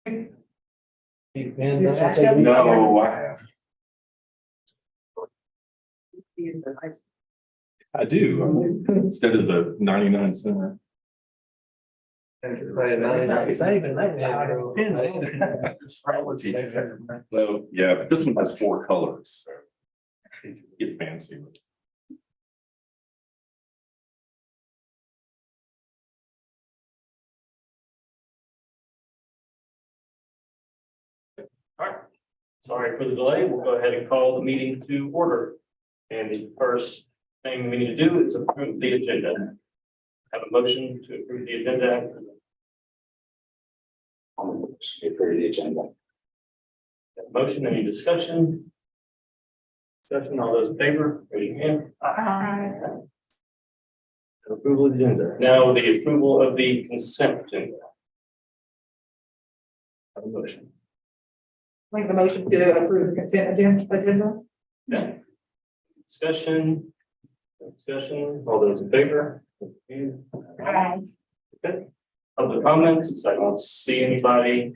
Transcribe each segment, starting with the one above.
No, I have. I do, instead of the 99 cent. So, yeah, but this one has 4 colors, so get fancy with it. All right, sorry for the delay. We'll go ahead and call the meeting to order. And the first thing we need to do is approve the agenda. Have a motion to approve the agenda. Approve the agenda. Motion, any discussion? Discussion, all those in favor, raise your hand. Approval of the agenda. Now the approval of the consent agenda. Have a motion. Make the motion to approve the consent agenda. Okay. Discussion, all those in favor? Okay. Public comments, I don't see anybody.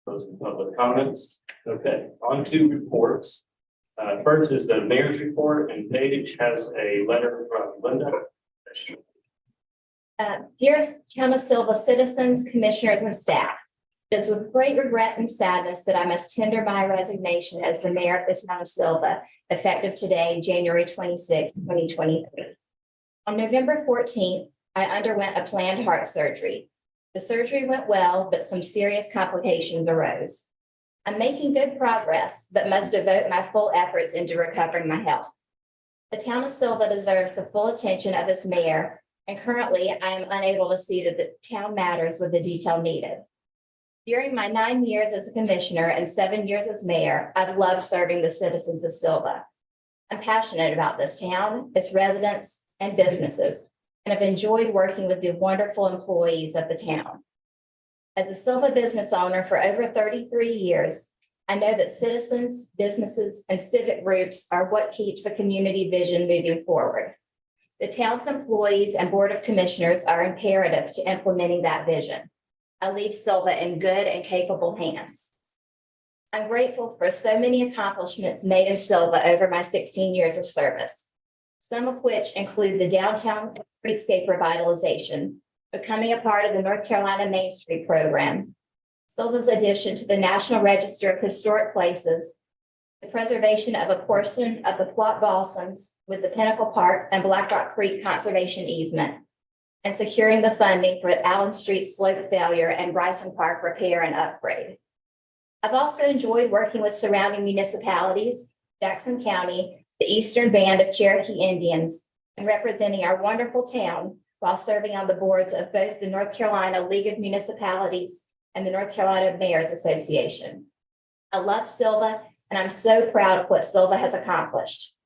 Closing public comments. Okay, on to reports. First is the mayor's report, and Paige has a letter from Linda. Dearest Town of Silva citizens, commissioners, and staff, it is with great regret and sadness that I must tender my resignation as the mayor of the Town of Silva, effective today, January 26, 2023. On November 14th, I underwent a planned heart surgery. The surgery went well, but some serious complications arose. I'm making good progress, but must devote my full efforts into recovering my health. The Town of Silva deserves the full attention of its mayor, and currently I am unable to see that the town matters with the detail needed. During my 9 years as a commissioner and 7 years as mayor, I've loved serving the citizens of Silva. I'm passionate about this town, its residents, and businesses, and have enjoyed working with the wonderful employees of the town. As a Silva business owner for over 33 years, I know that citizens, businesses, and civic groups are what keeps the community vision moving forward. The town's employees and board of commissioners are imperative to implementing that vision. I leave Silva in good and capable hands. I'm grateful for so many accomplishments made in Silva over my 16 years of service, some of which include the downtown streetscape revitalization, becoming a part of the North Carolina Main Street program, Silva's addition to the National Register of Historic Places, the preservation of a portion of the Plot Balsams with the Pinnacle Park and Black Rock Creek conservation easement, and securing the funding for Allen Street slope failure and Bryson Park repair and upgrade. I've also enjoyed working with surrounding municipalities, Jackson County, the Eastern Band of Cherokee Indians, and representing our wonderful town while serving on the boards of both the North Carolina League of Municipalities and the North Carolina Mayors Association. I love Silva, and I'm so proud of what Silva has accomplished.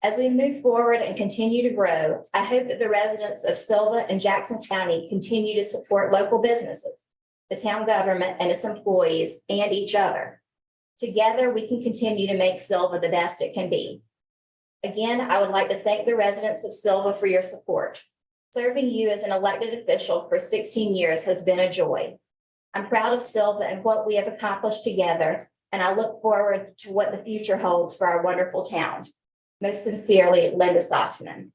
As we move forward and continue to grow, I hope that the residents of Silva and Jackson County continue to support local businesses, the town government and its employees, and each other. Together, we can continue to make Silva the best it can be. Again, I would like to thank the residents of Silva for your support. Serving you as an elected official for 16 years has been a joy. I'm proud of Silva and what we have accomplished together, and I look forward to what the future holds for our wonderful town. Most sincerely, Linda Sossman.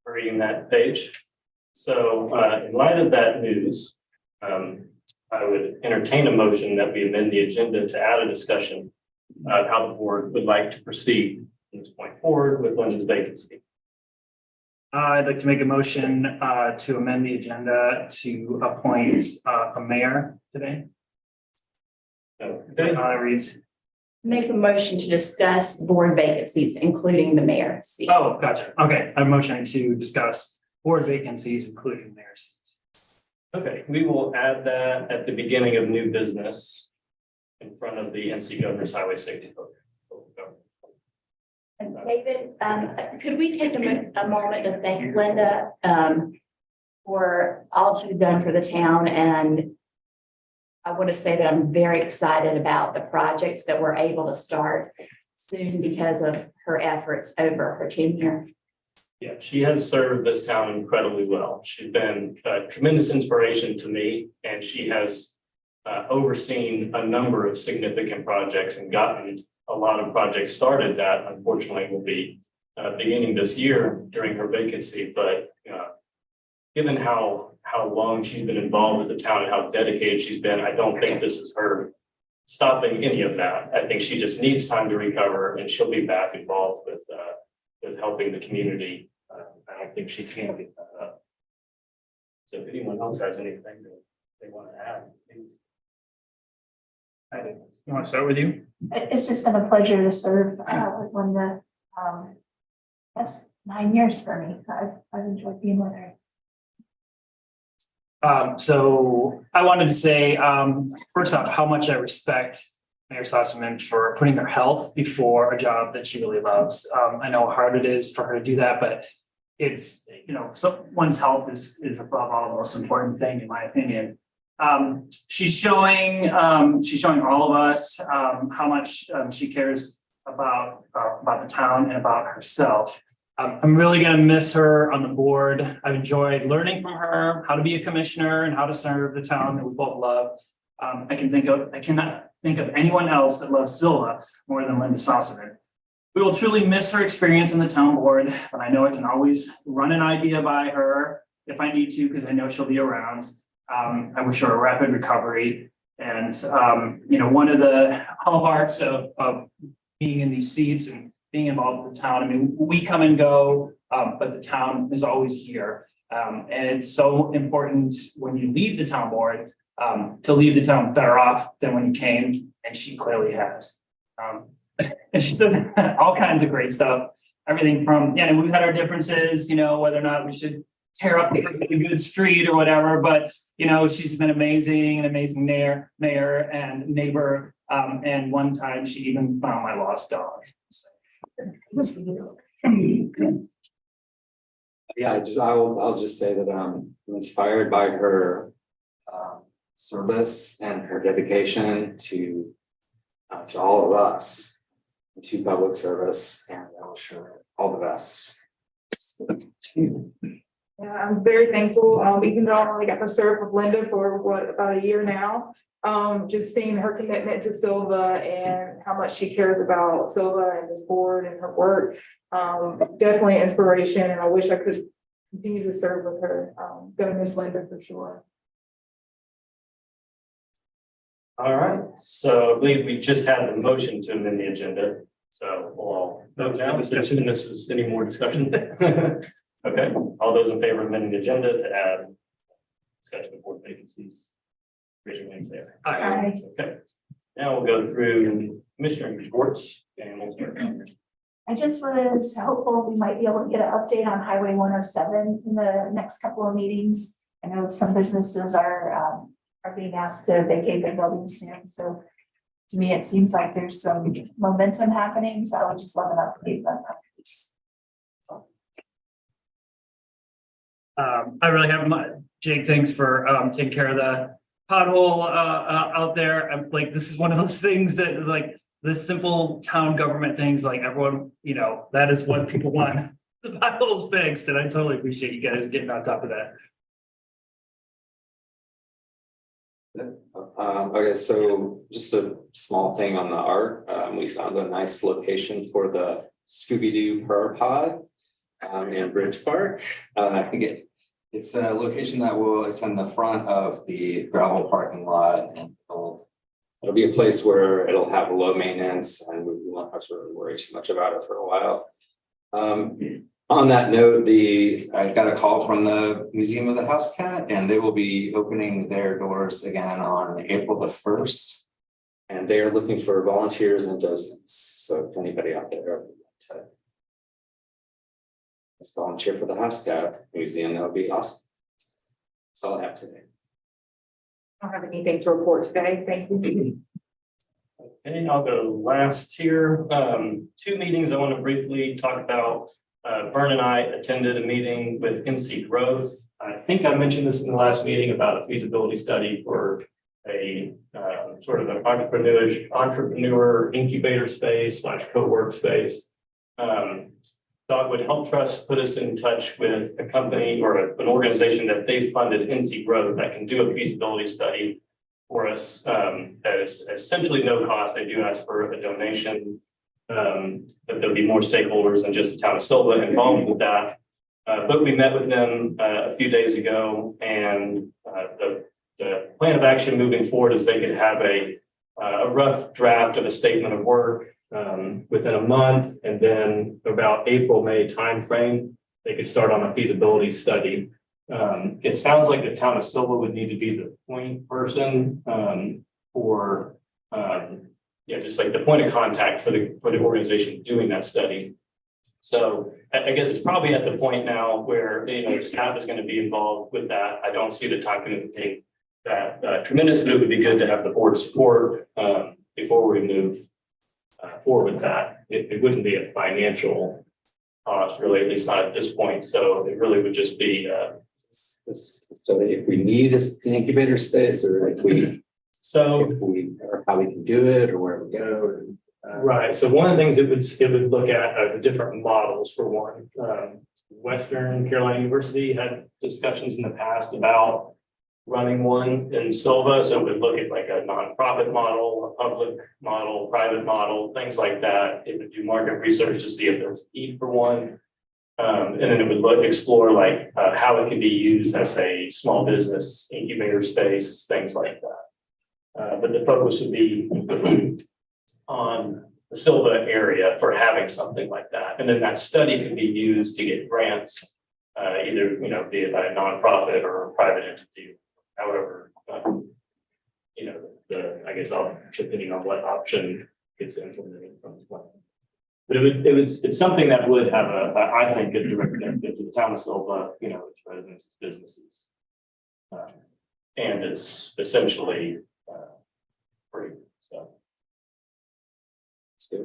Reading that page. So in light of that news, I would entertain a motion that we amend the agenda to add a discussion of how the board would like to proceed from this point forward with Linda's vacancy. I'd like to make a motion to amend the agenda to appoint a mayor today. Is that how it reads? Make a motion to discuss board vacancies, including the mayor seat. Oh, gotcha. Okay, I'm motioning to discuss board vacancies, including mayor's seats. Okay, we will add that at the beginning of new business in front of the NC Governor's Highway Safety Code. And David, could we take a moment to thank Linda for all she's done for the town? And I want to say that I'm very excited about the projects that we're able to start soon because of her efforts over her tenure. Yeah, she has served this town incredibly well. She's been a tremendous inspiration to me, and she has overseen a number of significant projects and gotten a lot of projects started that unfortunately will be beginning this year during her vacancy. But given how long she's been involved with the town and how dedicated she's been, I don't think this is her stopping any of that. I think she just needs time to recover, and she'll be back involved with helping the community. I don't think she can get that up. So if anyone else has anything that they want to add, please. You want to start with you? It's just been a pleasure to serve with Linda. That's 9 years for me. I've enjoyed being with her. So I wanted to say, first off, how much I respect Mayor Sossaman for putting her health before a job that she really loves. I know how hard it is for her to do that, but it's, someone's health is above all the most important thing, in my opinion. She's showing all of us how much she cares about the town and about herself. I'm really going to miss her on the board. I've enjoyed learning from her how to be a commissioner and how to serve the town that we both love. I cannot think of anyone else that loves Silva more than Linda Sossaman. We will truly miss her experience in the town board, but I know I can always run an idea by her if I need to, because I know she'll be around. I wish her a rapid recovery. And, one of the hallmarks of being in these seats and being involved with the town, I mean, we come and go, but the town is always here. And it's so important when you leave the town board to leave the town better off than when you came, and she clearly has. And she said all kinds of great stuff, everything from, we've had our differences, whether or not we should tear up a good street or whatever, but, she's been amazing, an amazing mayor and neighbor. And one time she even found my lost dog. Yeah, I'll just say that I'm inspired by her service and her dedication to all of us, to public service, and I wish her all the best. Yeah, I'm very thankful, even though I only got to serve with Linda for about a year now. Just seeing her commitment to Silva and how much she cares about Silva and this board and her work. Definitely inspiration, and I wish I could continue to serve with her. Gonna miss Linda for sure. All right, so I believe we just had the motion to amend the agenda. So we'll all vote now. This is any more discussion? Okay, all those in favor of amending the agenda to add discussion of board vacancies, raise your hand, say aye. Aye. Okay, now we'll go through commissioner reports and we'll start. I just was hopeful we might be able to get an update on Highway 107 in the next couple of meetings. I know some businesses are being asked to vacate their buildings soon, so to me, it seems like there's some momentum happening, so I would just love an update on that. I really have Jake, thanks for taking care of the pothole out there. I'm like, this is one of those things that like the simple town government things, like everyone, that is what people want. The potholes fixed, and I totally appreciate you guys getting on top of that. Okay, so just a small thing on the art. We found a nice location for the Scooby-Doo Purr Pod in Bridge Park. I think it's a location it's in the front of the gravel parking lot, and it'll be a place where it'll have low maintenance and we won't have to really worry too much about it for a while. On that note, I got a call from the Museum of the House Cat, and they will be opening their doors again on April the 1st. And they are looking for volunteers and docents. So if anybody out there would like to let's volunteer for the House Cat Museum, that would be awesome. That's all I have today. I don't have anything to report today. Thank you. And I'll go last here. 2 meetings I want to briefly talk about. Vern and I attended a meeting with NC Growth. I think I mentioned this in the last meeting about a feasibility study for a sort of an entrepreneur incubator space / co-work space. Dogwood Health Trust put us in touch with a company or an organization that they funded, NC Growth, that can do a feasibility study for us. That is essentially no cost. They do ask for a donation. But there'll be more stakeholders than just the town of Silva involved with that. But we met with them a few days ago, and the plan of action moving forward is they could have a rough draft of a statement of work within a month, and then about April, May timeframe, they could start on a feasibility study. It sounds like the town of Silva would need to be the point person for just like the point of contact for the organization doing that study. So I guess it's probably at the point now where, staff is going to be involved with that. I don't see the time commitment that tremendous, but it would be good to have the board support before we move forward with that. It wouldn't be a financial cost, really, at least not at this point. So it really would just be. So if we need an incubator space, or or how we can do it, or where we go. Right. So one of the things it would look at are the different models for one. Western Carolina University had discussions in the past about running one in Silva. So it would look at like a nonprofit model, a public model, private model, things like that. It would do market research to see if there's a need for one. And then it would explore like how it could be used as a small business incubator space, things like that. But the focus would be on the Silva area for having something like that. And then that study can be used to get grants, either, be it by a nonprofit or a private entity, however, I guess depending on what option gets implemented from the plan. But it's something that would have I think, a direct benefit to the town of Silva, its residents, its businesses. And it's essentially free, so. Is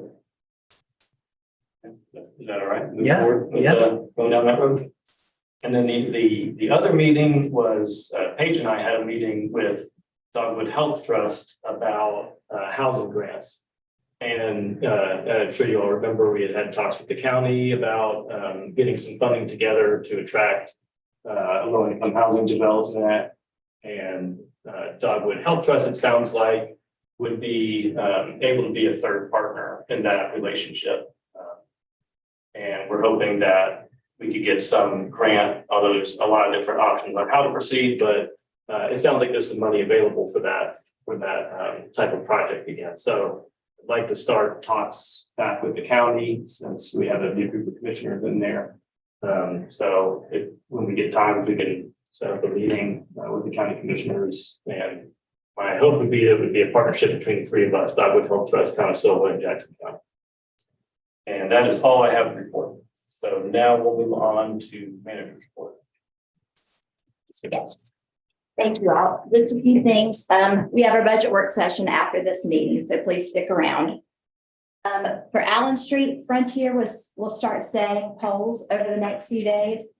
that all right? Move Yeah, forward with, yeah. Going down that road. And then the other meeting was, Paige and I had a meeting with Dogwood Health Trust about housing grants. And I'm sure you all remember we had talks with the county about getting some funding together to attract low-income housing development. And Dogwood Health Trust, it sounds like, would be able to be a third partner in that relationship. And we're hoping that we could get some grant, although there's a lot of different options on how to proceed, but it sounds like there's some money available for that type of project again. So I'd like to start talks back with the county, since we have a new group of commissioners in there. So when we get time, if we can set up a meeting with the county commissioners, and my hope would be it would be a partnership between the three of us, Dogwood Health Trust, Town of Silva, and Jackson County. And that is all I have to report. So now we'll move on to manager's report. Yes. Thank you all. Just a few things. We have our budget work session after this meeting, so please stick around. For Allen Street, Frontier will start setting poles over the next few days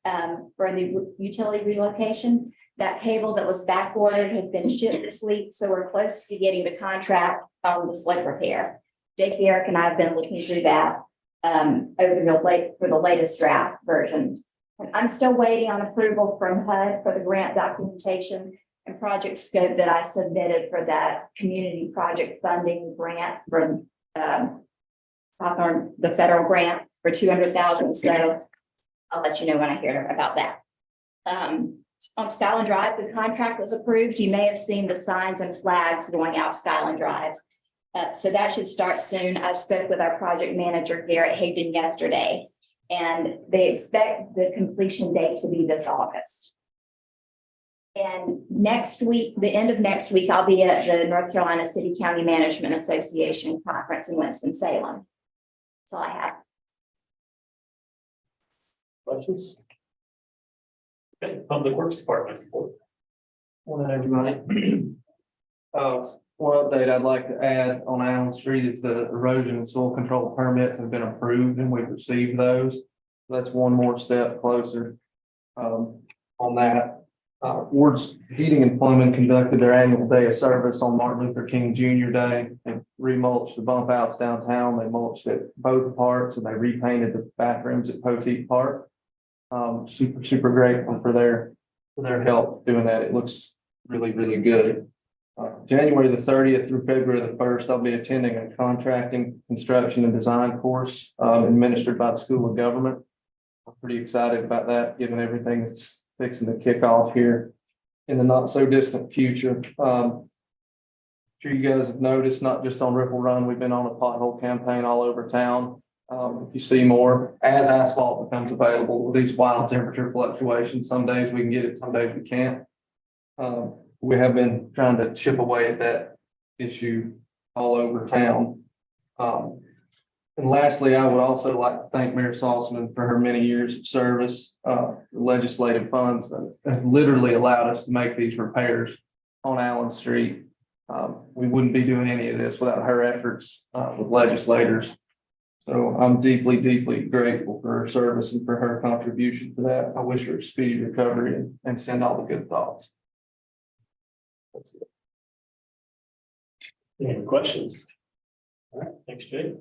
for the utility relocation. That cable that was back ordered has been shipped this week, so we're close to getting the contract on the slip repair. Jake, Eric, and I have been looking through that for the latest draft version. And I'm still waiting on approval from HUD for the grant documentation and project scope that I submitted for that community project funding grant from Hawthorne, the federal grant for $200,000. So I'll let you know when I hear about that. On Skyland Drive, the contract was approved. You may have seen the signs and flags going out Skyland Drive. So that should start soon. I spoke with our project manager, Garrett Hayden, yesterday, and they expect the completion date to be this August. And next week, the end of next week, I'll be at the North Carolina City County Management Association Conference in Winston-Salem. That's all I have. Questions? Okay, Public Works Department report. Morning, everybody. One update I'd like to add on Allen Street is the erosion and soil control permits have been approved and we've received those. That's one more step closer on that. Ward's Heating and Plumbing conducted their annual day of service on Martin Luther King Jr. Day. And remulched the bump outs downtown. They mulched it both parts and they repainted the bathrooms at Poteet Park. Super grateful for their help doing that. It looks really good. January the 30th through February the 1st, I'll be attending a contracting, construction and design course administered by the School of Government. I'm pretty excited about that, given everything that's fixing to kick off here in the not so distant future. Sure you guys have noticed, not just on Ripple Run, we've been on a pothole campaign all over town. If you see more, as asphalt becomes available with these wild temperature fluctuations, some days we can get it, some days we can't. We have been trying to chip away at that issue all over town. And lastly, I would also like to thank Mayor Salzman for her many years of service, the legislative funds that have literally allowed us to make these repairs on Allen Street. We wouldn't be doing any of this without her efforts with legislators. So I'm deeply grateful for her service and for her contribution to that. I wish her a speedy recovery and send all the good thoughts. That's it. Any questions? All right, thanks, Jake.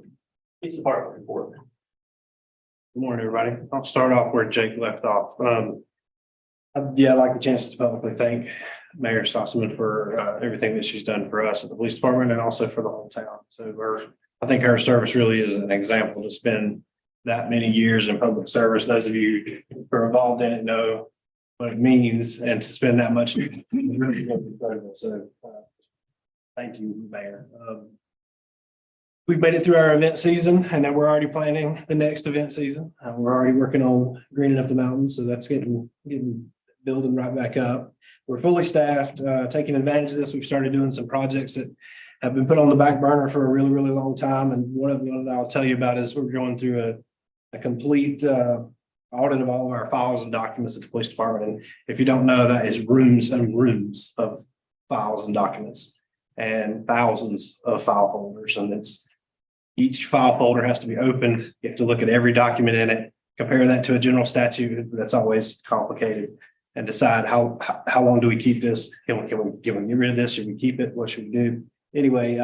Police Department report. Good morning, everybody. I'll start off where Jake left off. Yeah, I'd like the chance to publicly thank Mayor Sossaman for everything that she's done for us at the police department and also for the whole town. So I think her service really is an example to spend that many years in public service. Those of you who are involved in it know what it means, and to spend that much is really incredible. So thank you, Mayor. We've made it through our event season, and then we're already planning the next event season. We're already working on greening up the mountains, so that's getting building right back up. We're fully staffed, taking advantage of this. We've started doing some projects that have been put on the back burner for a really long time, and one of them that I'll tell you about is we're going through a complete audit of all of our files and documents at the police department. And if you don't know, that is rooms and rooms of files and documents and thousands of file folders, and each file folder has to be opened. You have to look at every document in it, compare that to a general statute. That's always complicated, and decide how long do we keep this? Can we get rid of this? Should we keep it? What should we do? Anyway,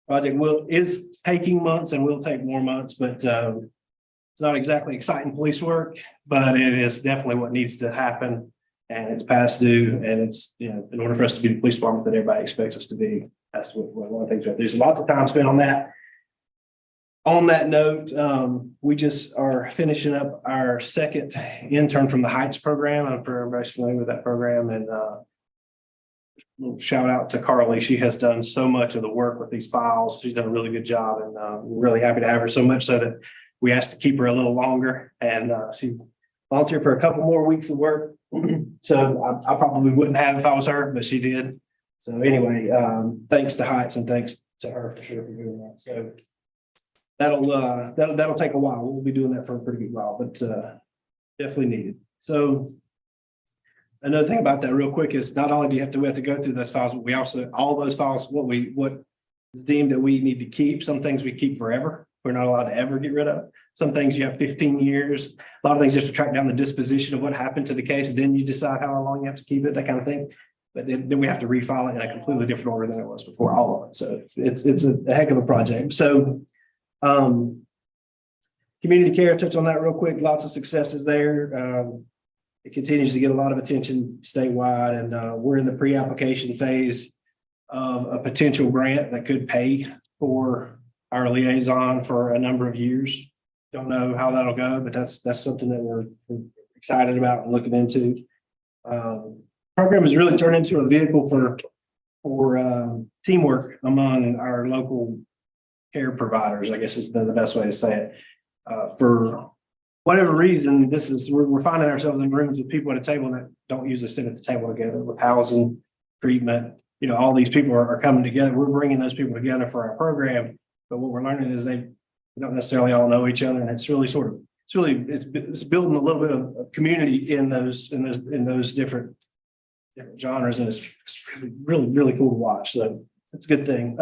project is taking months and will take more months, but it's not exactly exciting police work, but it is definitely what needs to happen. And it's past due, and it's, in order for us to be the police department that everybody expects us to be, that's what one of the things we have to do. So lots of time spent on that. On that note, we just are finishing up our second intern from the Heights program. I'm very familiar with that program, and shout out to Carly. She has done so much of the work with these files. She's done a really good job, and we're really happy to have her, so much so that we asked to keep her a little longer, and she volunteered for a couple more weeks of work. So I probably wouldn't have if I was her, but she did. So anyway, thanks to Heights and thanks to her for sure for doing that. So that'll take a while. We'll be doing that for a pretty good while, but definitely needed. So another thing about that real quick is not only do we have to go through those files, but we also, all those files, what is deemed that we need to keep. Some things we keep forever. We're not allowed to ever get rid of. Some things you have 15 years. A lot of things just to track down the disposition of what happened to the case. And then you decide how long you have to keep it, that kind of thing. But then we have to refile it in a completely different order than it was before, all of it. So it's a heck of a project. So community care, touch on that real quick. Lots of successes there. It continues to get a lot of attention statewide, and we're in the pre-application phase of a potential grant that could pay for our liaison for a number of years. Don't know how that'll go, but that's something that we're excited about and looking into. Program has really turned into a vehicle for teamwork among our local care providers, I guess is the best way to say it. For whatever reason, we're finding ourselves in rooms with people at a table that don't usually sit at the table together, with housing, treatment. All these people are coming together. We're bringing those people together for our program. But what we're learning is they don't necessarily all know each other, and it's it's building a little bit of community in those different genres, and it's really cool to watch. So it's a good thing.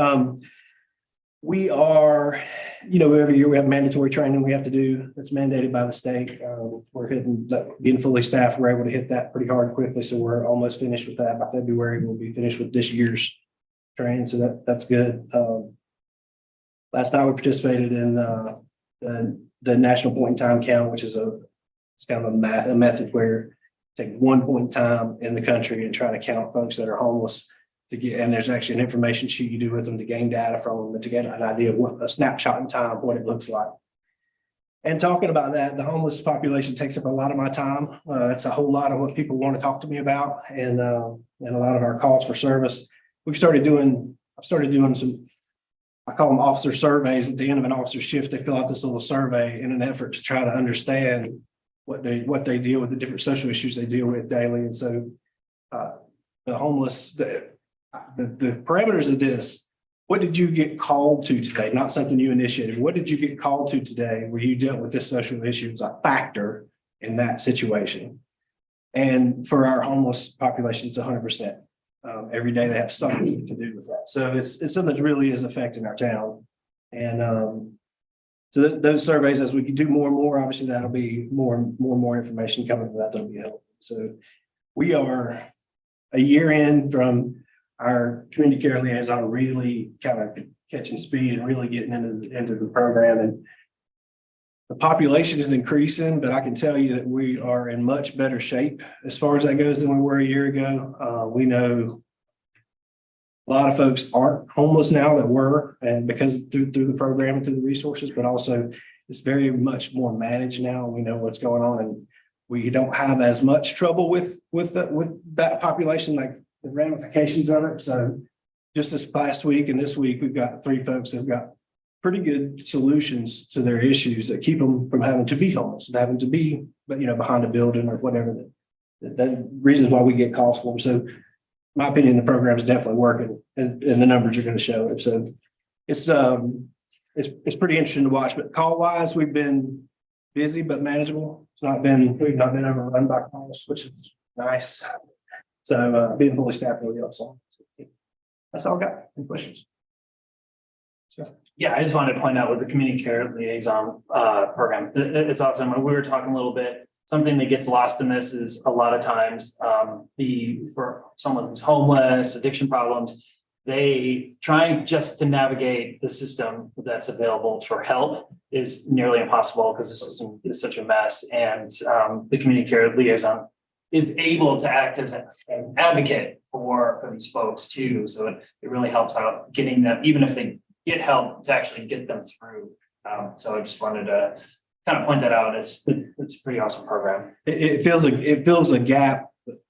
We are, every year we have mandatory training we have to do. That's mandated by the state. We're being fully staffed. We're able to hit that pretty hard quickly, so we're almost finished with that. By February, we'll be finished with this year's training, so that's good. Last night we participated in the National Point in Time Count, which is it's kind of a method where take one point in time in the country and try to count folks that are homeless to get, and there's actually an information sheet you do with them to gain data from them and to get an idea of what a snapshot in time, what it looks like. And talking about that, the homeless population takes up a lot of my time. That's a whole lot of what people want to talk to me about, and a lot of our calls for service. I've started doing some, I call them officer surveys. At the end of an officer shift, they fill out this little survey in an effort to try to understand what they deal with, the different social issues they deal with daily. And so the homeless, the parameters of this, what did you get called to today? Not something you initiated. What did you get called to today where you dealt with this social issue as a factor in that situation? And for our homeless population, it's 100%. Every day they have something to do with that. So it's something that really is affecting our town. And so those surveys, as we can do more and more, obviously that'll be more and more information coming from that. That'll be helpful. So we are a year in from our community care liaison really kind of catching speed and really getting into the program. And the population is increasing, but I can tell you that we are in much better shape as far as that goes than we were a year ago. We know a lot of folks aren't homeless now that were, and because through the program and through the resources, but also it's very much more managed now. We know what's going on, and we don't have as much trouble with that population, like the ramifications of it. So just this past week and this week, we've got 3 folks that have got pretty good solutions to their issues that keep them from having to be homeless and having to be, behind a building or whatever. The reasons why we get calls for them. So my opinion, the program is definitely working, and the numbers are going to show it. So it's pretty interesting to watch. But call wise, we've been busy but manageable. We've not been overrun by calls, which is nice. So being fully staffed really helps. So that's all I got. Any questions? Yeah, I just wanted to point out with the community care liaison program, it's awesome. We were talking a little bit. Something that gets lost in this is a lot of times for someone who's homeless, addiction problems, they trying just to navigate the system that's available for help is nearly impossible because the system is such a mess. And the community care liaison is able to act as an advocate for these folks too. So it really helps out getting them, even if they get help, to actually get them through. So I just wanted to kind of point that out. It's a pretty awesome program. It fills a gap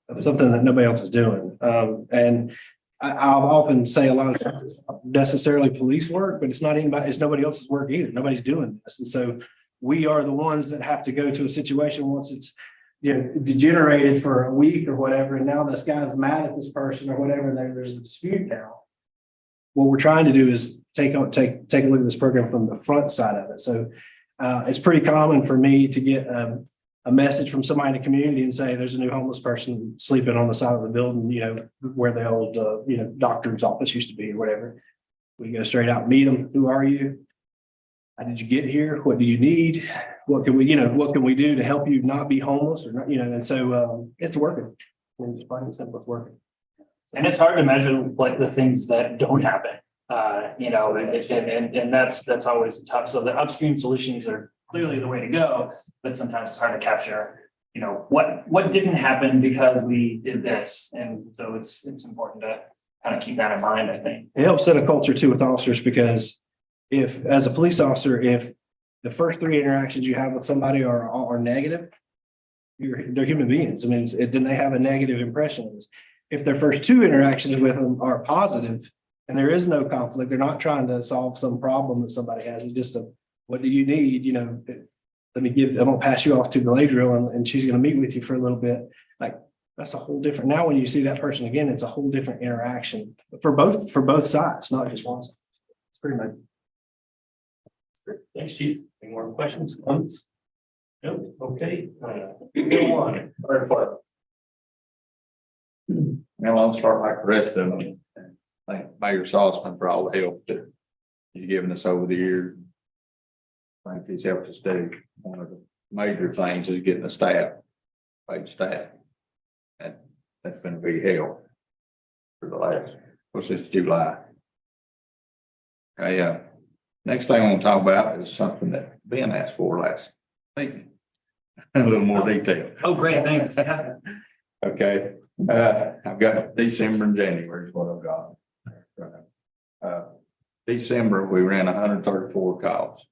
of something that nobody else is doing. And I'll often say a lot of times it's not necessarily police work, but it's nobody else's work either. Nobody's doing this. And so we are the ones that have to go to a situation once it's degenerated for a week or whatever, and now this guy's mad at this person or whatever, and there's a dispute now. What we're trying to do is take a look at this program from the front side of it. So it's pretty common for me to get a message from somebody in the community and say, there's a new homeless person sleeping on the side of the building, where the old, doctor's office used to be or whatever. We go straight out and meet them. Who are you? How did you get here? What do you need? What can we do to help you not be homeless or not, and so it's working. It's plain and simple, it's working. And it's hard to measure like the things that don't happen, and that's always tough. So the upstream solutions are clearly the way to go, but sometimes it's hard to capture, what didn't happen because we did this. And so it's important to kind of keep that in mind, I think. It helps set a culture too with officers, because if, as a police officer, if the first 3 interactions you have with somebody are negative, they're human beings. I mean, then they have a negative impression of us. If their first 2 interactions with them are positive and there is no conflict, they're not trying to solve some problem that somebody has. It's just what do you need? I'm gonna pass you off to Galadriel and she's gonna meet with you for a little bit. Like, that's a whole different, now when you see that person again, it's a whole different interaction for both sides, not just one side. It's pretty much. Thanks, Chief. Any more questions, comments? No, okay. Go on. Well, I'll start like the rest of them. Thank Mayor Saltzman for all the help that you've given us over the years. I think he's helped us do. One of the major things is getting the paid staff. And that's been a big help for the last, since July. Next thing I want to talk about is something that Ben asked for last week. A little more detail. Oh, great, thanks. Yeah. Okay, I've got December and January is what I've got. December, we ran 134 calls.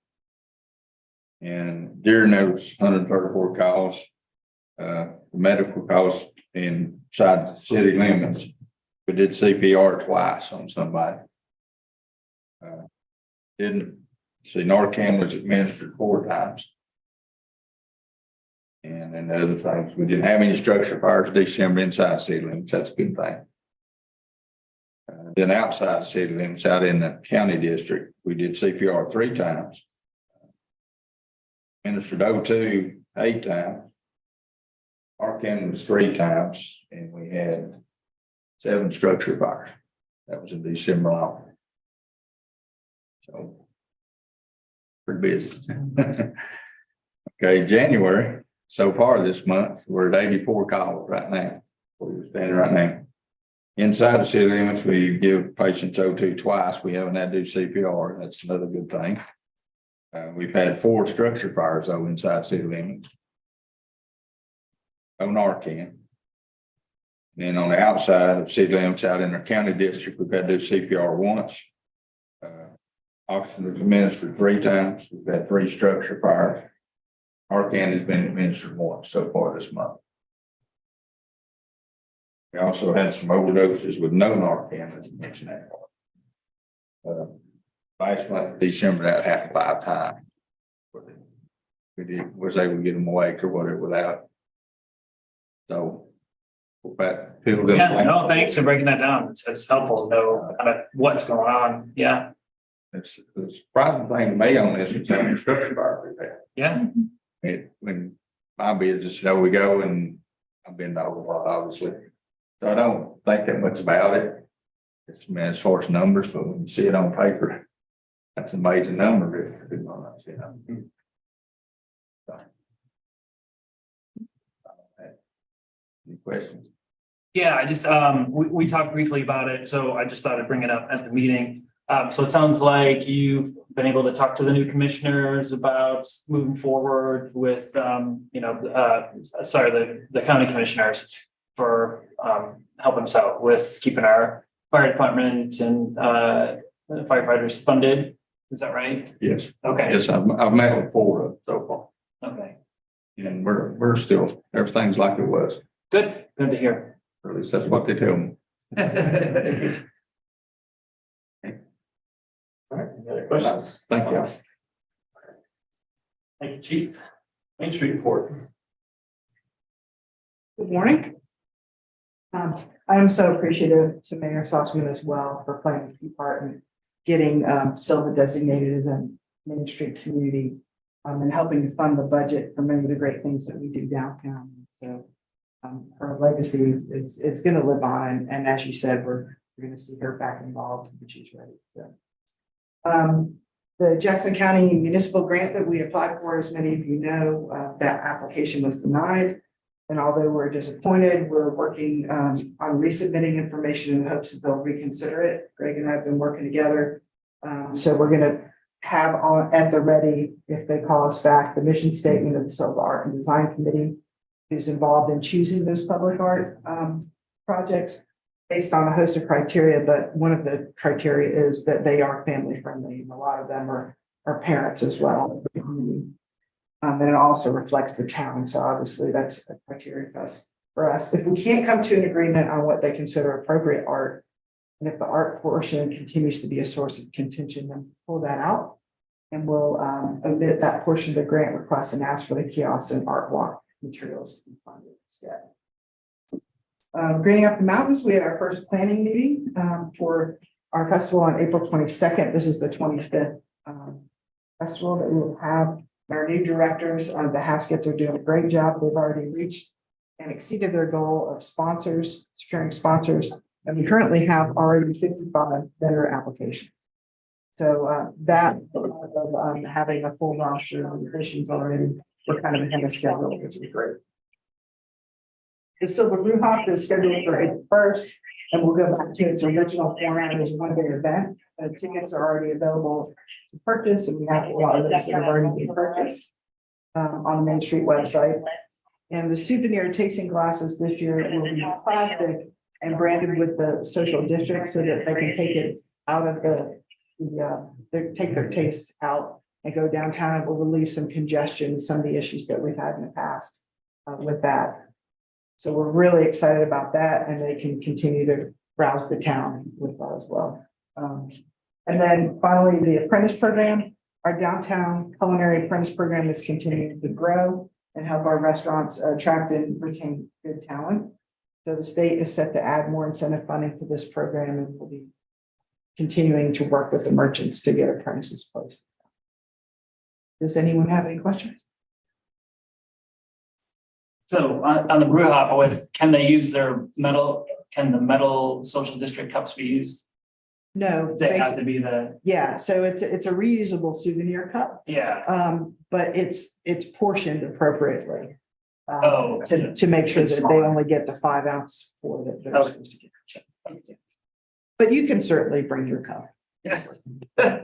And during those 134 calls, the medical calls inside the city limits, we did CPR twice on somebody. Didn't see Narcan was administered 4 times. And then the other things, we didn't have any structure fires December inside city limits. That's a good thing. Then outside city limits, out in the county district, we did CPR 3 times. Administered O2 8 times. Narcan was 3 times, and we had 7 structure fires. That was in December alone. So pretty busy. Okay, January, so far this month, we're at 84 calls right now. Where we're standing right now. Inside the city limits, we give patients O2 twice. We haven't had to do CPR. That's another good thing. We've had 4 structure fires though inside city limits. No Narcan. Then on the outside of city limits out in our county district, we've had to do CPR once. Oxygen was administered 3 times. We've had 3 structure fires. Narcan has been administered once so far this month. We also had some overdoses with no Narcan, as mentioned that. Last month of December, that happened 5 times. Was able to get them awake or whatever without. So. That filled in. Yeah, no, thanks for breaking that down. It's helpful to know kind of what's going on. Yeah, It's the surprising thing to me on this is how many structure fires we've had. yeah. When my business, we go and I've been to a lot, obviously. So I don't think that much about it. It's, I mean, as far as numbers, but when you see it on paper, that's an amazing number. Any questions? Yeah, I just, we talked briefly about it, so I just thought I'd bring it up at the meeting. So it sounds like you've been able to talk to the new commissioners about moving forward with, the county commissioners for, helping us out with keeping our fire department and, firefighters funded. Is that right? Yes. Okay. Yes, I've met with 4 of them so far. Okay. And we're still, everything's like it was. Good to hear. Or at least that's what they tell me. All right, any other questions? Thank you. Thank you, Chief. Main Street report. Good morning. I'm so appreciative to Mayor Sussman as well for playing a key part in getting Silva designated as a Main Street community and helping to fund the budget for many of the great things that we do downtown. So her legacy is going to live on, and as you said, we're going to see her back involved when she's ready. So, the Jackson County municipal grant that we applied for, as many of you know, that application was denied. And although we're disappointed, we're working on resubmitting information in hopes that they'll reconsider it. Greg and I have been working together. So we're going to have on at the ready, if they call us back, the mission statement of the Silva Art and Design Committee, who's involved in choosing those public art projects based on a host of criteria. But one of the criteria is that they are family friendly. And a lot of them are parents as well. And it also reflects the town. So obviously that's a criteria for us. If we can't come to an agreement on what they consider appropriate art, and if the art portion continues to be a source of contention, then pull that out. And we'll omit that portion of the grant request and ask for the kiosks and art walk materials to be funded instead. Greening Up the Mountains, we had our first planning meeting for our festival on April 22nd. This is the 25th festival that we will have. Our new directors, the Haskets, are doing a great job. They've already reached and exceeded their goal of securing sponsors. And we currently have already 55 vendor applications. So that having a full roster of additions already, we're kind of ahead of schedule, which is great. The Silva Blue Hawk is scheduled for April 1st. And we'll go back to its original format as one day event. Tickets are already available to purchase, and we have a lot of those that have already been purchased on the Main Street website. And the souvenir tasting glasses this year will be plastic and branded with the social district so that they can take it out of take their tastes out and go downtown. It will relieve some congestion, some of the issues that we've had in the past with that. So we're really excited about that, and they can continue to browse the town with that as well. And then finally, the apprentice program, our downtown culinary apprentice program is continuing to grow and help our restaurants attract and retain good talent. So the state is set to add more incentive funding to this program, and will be continuing to work with the merchants to get apprentices placed. Does anyone have any questions? So on the brew hop, can they use their metal, can the metal social district cups be used? No. They have to be the, Yeah, so it's a reusable souvenir cup, yeah, but it's portioned appropriately. Oh, To make sure it's that they smaller. only get the 5 ounce pour that they're Okay. supposed to get. But you can certainly bring your cup.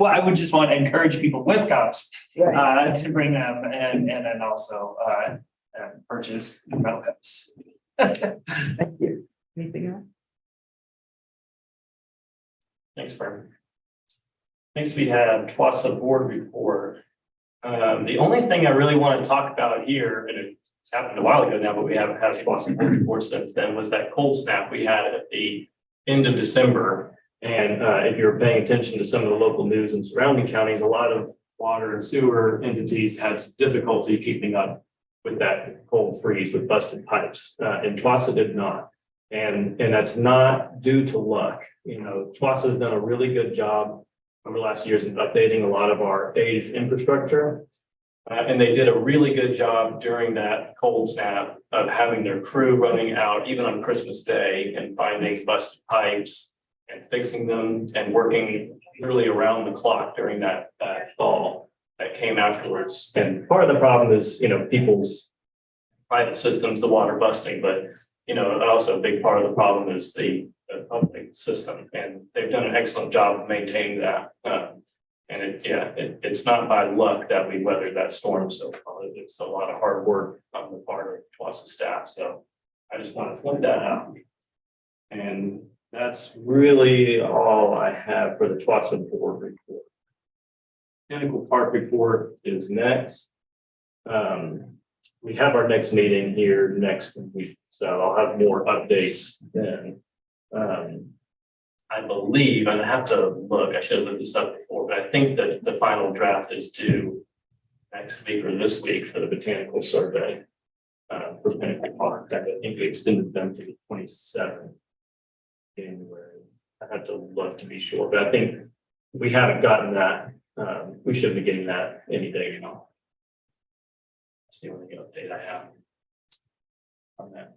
well, I would just want to encourage people with cups Right. to bring them and then also purchase metal cups. Thank you. Anything else? Thanks, Fern. Next, we have TWASA board report. The only thing I really want to talk about here, and it's happened a while ago now, but we haven't had a TWASA board report since then, was that cold snap we had at the end of December. And if you're paying attention to some of the local news in surrounding counties, a lot of water and sewer entities had some difficulty keeping up with that cold freeze with busted pipes, and TWASA did not. And that's not due to luck. You know, TWASA has done a really good job over the last years in updating a lot of our aged infrastructure. And they did a really good job during that cold snap of having their crew running out even on Christmas Day and finding busted pipes and fixing them and working literally around the clock during that fall that came afterwards. And part of the problem is, you know, people's private systems, the water busting, but you know, also a big part of the problem is the pumping system, and they've done an excellent job of maintaining that. And it's not by luck that we weathered that storm so well. It's a lot of hard work on the part of TWASA staff. So I just want to point that out. And that's really all I have for the TWASA board report. Technical Park report is next. We have our next meeting here next week, so I'll have more updates then. I believe, and I have to look, I should have looked this up before, but I think that the final draft is due next week or this week for the botanical survey. For Pinnacle Park, I think we extended them to the 27th January. I have to look to be sure, but I think if we haven't gotten that, we should be getting that any day now. That's the only update I have on that.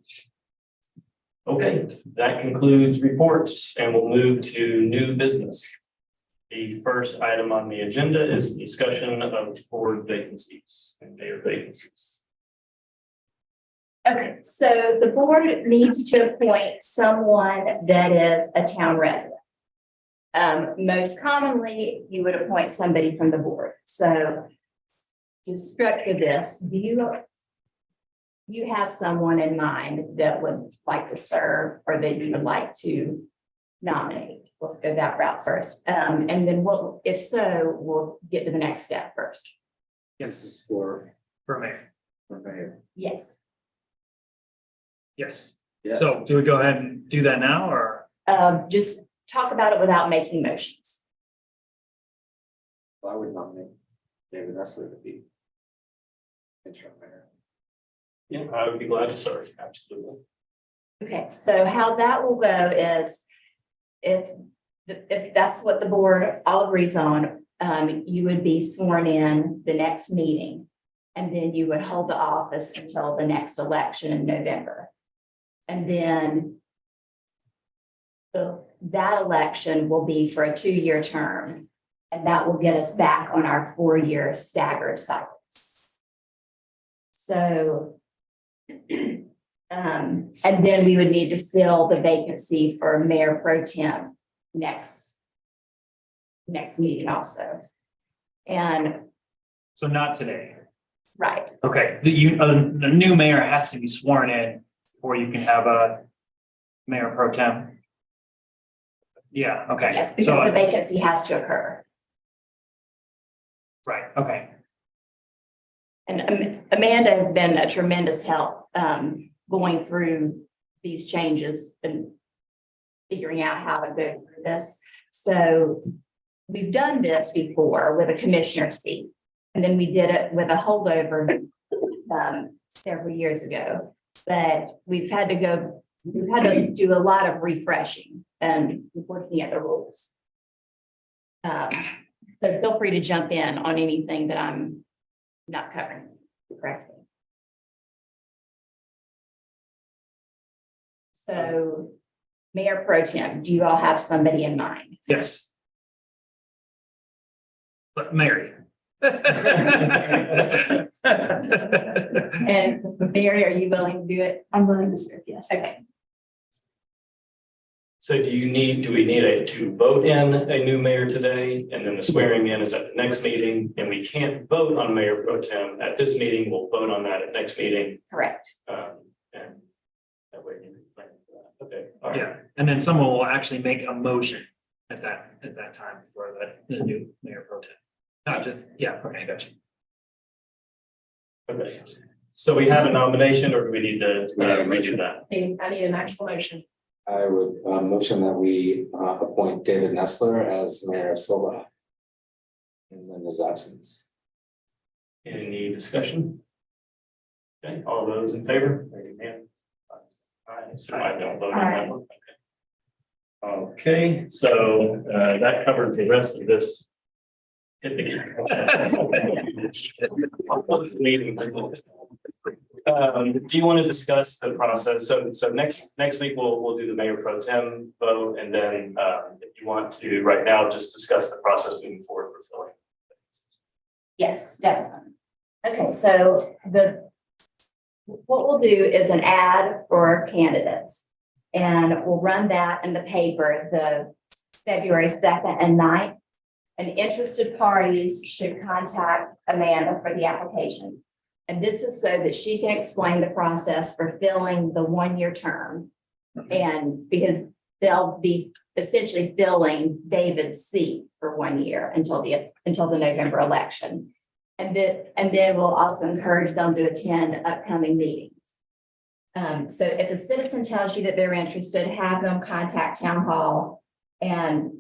Okay, that concludes reports, and we'll move to new business. The first item on the agenda is discussion of board vacancies and mayor vacancies. Okay, so the board needs to appoint someone that is a town resident. Most commonly, you would appoint somebody from the board. So to structure this, do you have someone in mind that would like to serve or that you would like to nominate? Let's go that route first. And then if so, we'll get to the next step first. This is for mayor. mayor. Yes. Yes. Yes. So do we go ahead and do that now or? Just talk about it without making motions. I would nominate David Essler to be interim mayor. Yeah, I would be glad to serve, absolutely. Okay, so how that will go is if that's what the board all agrees on, you would be sworn in the next meeting. And then you would hold the office until the next election in November. And then that election will be for a 2-year term. And that will get us back on our 4-year staggered cycles. So And then we would need to fill the vacancy for Mayor Pro Tem next meeting also. And, So not today. right, Okay, the new mayor has to be sworn in before you can have a mayor pro tem. Yeah, okay. yes, because So, the vacancy has to occur. right, okay. And Amanda has been a tremendous help going through these changes and figuring out how to go through this. So we've done this before with a commissioner seat. And then we did it with a holdover several years ago. But we've had to do a lot of refreshing and looking at the rules. So feel free to jump in on anything that I'm not covering correctly. So, Mayor Pro Tem, do you all have somebody in mind? Yes. But Mary. And Mary, are you willing to do it? I'm willing to serve, yes. Okay, So do we need to vote in a new mayor today, and then the swearing in is at the next meeting, and we can't vote on Mayor Pro Tem at this meeting, we'll vote on that at next meeting. correct. And that way you can plan for that. Okay, all right. Yeah, and then someone will actually make a motion at that time for the new mayor pro tem. Not just, yeah, okay, gotcha. Okay, so we have a nomination, or do we need to redo that? I need an actual motion. I would motion that we appoint David Nestler as mayor of Silva in Linda's absence. Any discussion? Okay, all those in favor? Raise your hand. Aye, so I don't vote on that one. Okay, so that covers the rest of this. Meeting. Do you want to discuss the process? So next week, we'll do the mayor pro tem vote, and then if you want to right now, just discuss the process moving forward for filling. Yes, definitely. Okay, so what we'll do is an ad for candidates. And we'll run that in the paper, the February 2nd and 9th. And interested parties should contact Amanda for the application. And this is so that she can explain the process for filling the one-year term. And because they'll be essentially filling David's seat for 1 year until the November election. And then we'll also encourage them to attend upcoming meetings. So if a citizen tells you that they're interested, have them contact town hall and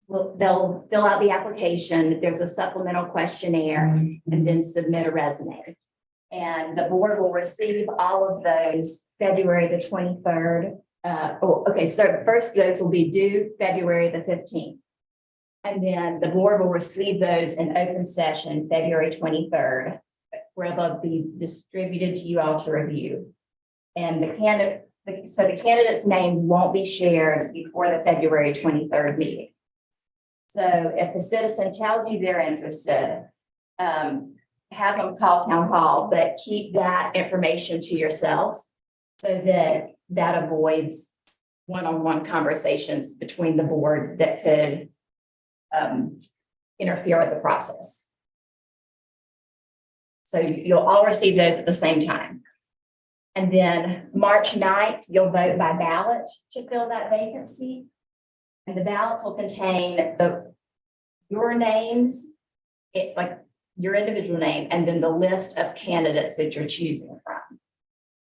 they'll fill out the application. There's a supplemental questionnaire and then submit a resume. And the board will receive all of those February the 23rd. So the first those will be due February the 15th. And then the board will receive those in open session February 23rd, where they'll be distributed to you all to review. And the candidate's names won't be shared before the February 23rd meeting. So if the citizen tells you they're interested, have them call town hall, but keep that information to yourself so that avoids one-on-one conversations between the board that could interfere with the process. So you'll all receive those at the same time. And then March 9th, you'll vote by ballot to fill that vacancy. And the ballots will contain your names, like your individual name, and then the list of candidates that you're choosing from.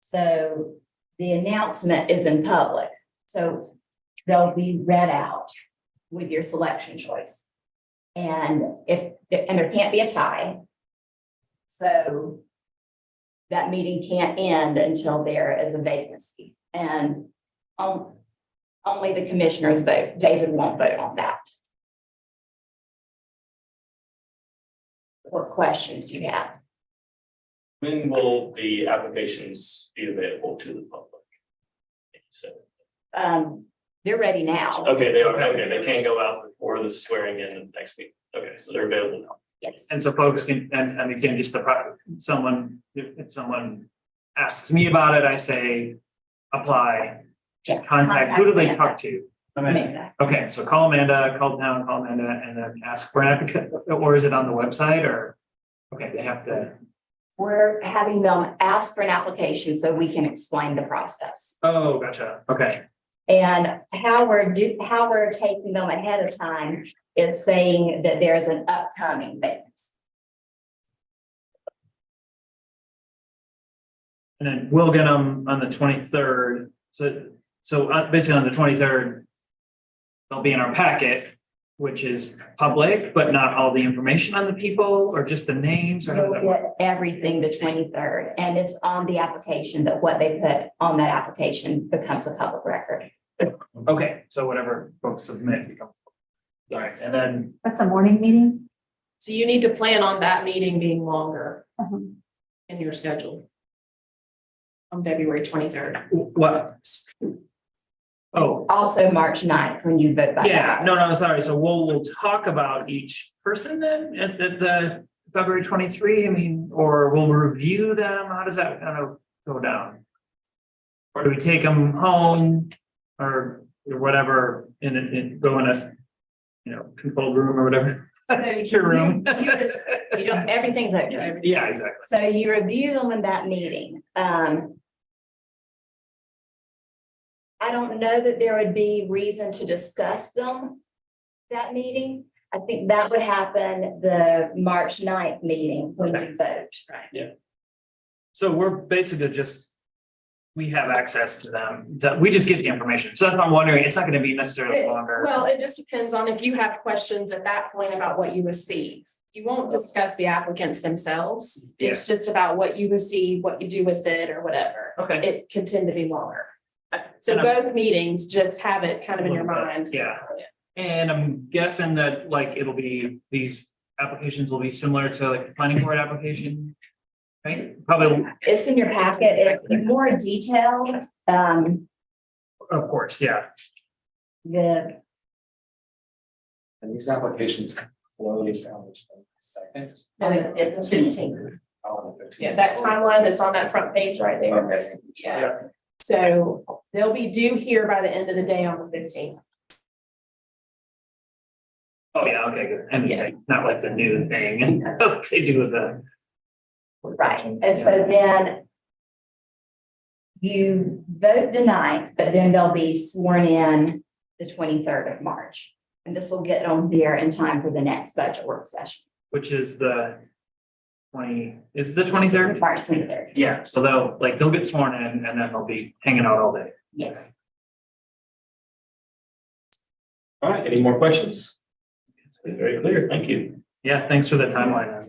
So the announcement is in public. So they'll be read out with your selection choice. And there can't be a tie. So that meeting can't end until there is a vacancy. And only the commissioners vote. David won't vote on that. What questions do you have? When will the applications be available to the public? So, They're ready now. okay, they are, okay, they can't go out before the swearing in next week. Okay, so they're available now. Yes. And so folks can, and again, just if someone asks me about it, I say, apply, Yeah, contact, who do they Amanda. talk to? Amanda. Okay, so call Amanda, call town, call Amanda, and then ask for an applicant, or is it on the website, or? Okay, they have to, We're having them ask for an application so we can explain the process. oh, gotcha, okay, And how we're taking them ahead of time is saying that there's an upcoming vacancy. and then we'll get them on the 23rd, so basically on the 23rd. They'll be in our packet, which is public, but not all the information on the people, or just the names, or how does You'll that work? get everything the 23rd, and it's on the application that what they put on that application becomes a public record. Okay, so whatever folks submit. become- All right, and then, That's a morning meeting? So you need to plan on that meeting being longer Mhm. in your schedule. On February 23rd. what? Oh, Also, March 9th, when you vote by. yeah, ballot. no, sorry, so we'll talk about each person then at the February 23, I mean, or we'll review them, how does that kind of go down? Or do we take them home, or whatever, go in a, controlled room or whatever? Secure room. You don't, everything's open. Yeah, exactly. So you review them in that meeting. I don't know that there would be reason to discuss them that meeting. I think that would happen the March 9th meeting when you vote. Yeah. So we're basically just, we have access to them, that we just get the information. So that's what I'm wondering, it's not gonna be necessarily longer. Well, it just depends on if you have questions at that point about what you receive. You won't discuss the applicants themselves. It's just about what you receive, what you do with it or whatever. Okay. It can tend to be longer. So And I'm- both meetings, just have it kind of in your mind. Yeah. And I'm guessing that like it'll be, these applications will be similar to like the planning board application. Right? Probably, It's in your packet. It's more detailed. of course, yeah. The, And these applications close on the 22nd. And it's 15. Yeah, that timeline that's on that front page right there. Okay. Yeah. So they'll be due here by the end of the day on the 15th. Oh, yeah, okay, good. And Yeah. not like the new thing, they do with the. right. And so then you vote the 9th, but then they'll be sworn in the 23rd of March. And this will get on there in time for the next budget work session, Which is the 20, is it the 23rd? March 23rd. Yeah, so they'll get sworn in and then they'll be hanging out all day. Yes. All right, any more questions? It's been very clear, thank you. Yeah, thanks for the timeline.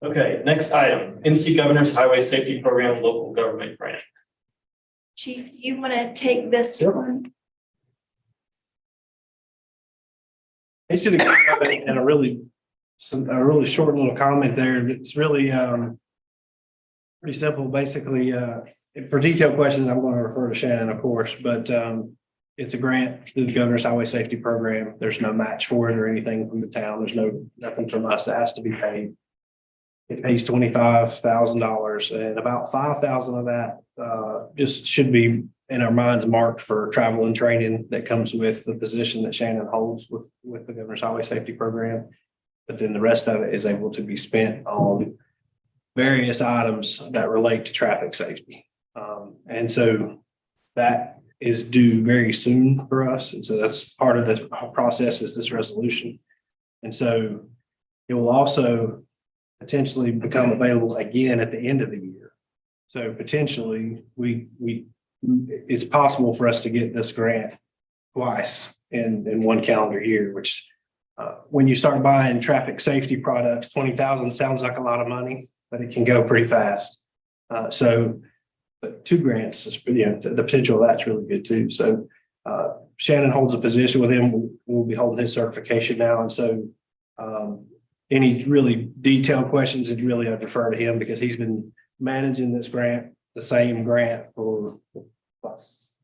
Okay, next item, NC Governor's Highway Safety Program Local Government Grant. Chief, do you want to take this one? He should have come up in a really short little comment there. It's really pretty simple. Basically, for detailed questions, I'm going to refer to Shannon, of course, but it's a grant through the Governor's Highway Safety Program. There's no match for it or anything from the town. There's nothing from us that has to be paid. It pays $25,000 and about 5,000 of that just should be in our minds marked for travel and training that comes with the position that Shannon holds with the Governor's Highway Safety Program. But then the rest of it is able to be spent on various items that relate to traffic safety. And so that is due very soon for us. And so that's part of the process is this resolution. And so it will also potentially become available again at the end of the year. So potentially it's possible for us to get this grant twice in one calendar year, which when you start buying traffic safety products, 20,000 sounds like a lot of money, but it can go pretty fast. But 2 grants is, the potential of that's really good too. So Shannon holds a position with him. We'll be holding his certification now. And so any really detailed questions, I'd defer to him because he's been managing this grant, the same grant for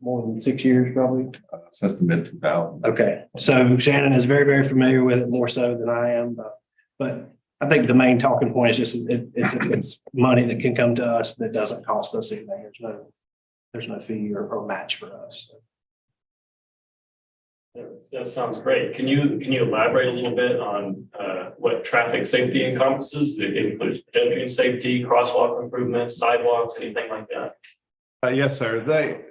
more than 6 years, probably. Since the mid-2000s. Okay, so Shannon is very, very familiar with it, more so than I am, but I think the main talking point is just it's money that can come to us that doesn't cost us anything. There's no fee or match for us. That sounds great. Can you elaborate a little bit on what traffic safety encompasses? It includes pedestrian safety, crosswalk improvements, sidewalks, anything like that? Yes, sir.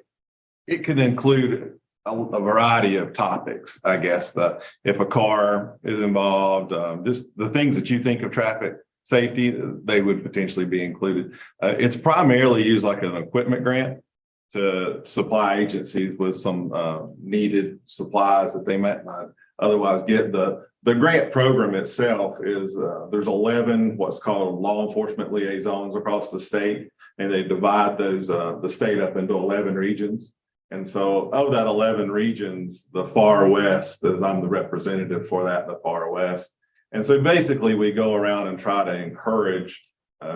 It could include a variety of topics, I guess, if a car is involved, just the things that you think of traffic safety, they would potentially be included. It's primarily used like an equipment grant to supply agencies with some needed supplies that they might not otherwise get. The grant program itself is there's 11 what's called law enforcement liaisons across the state, and they divide those the state up into 11 regions. And so of that 11 regions, the far west, as I'm the representative for that, the far west. And so basically we go around and try to encourage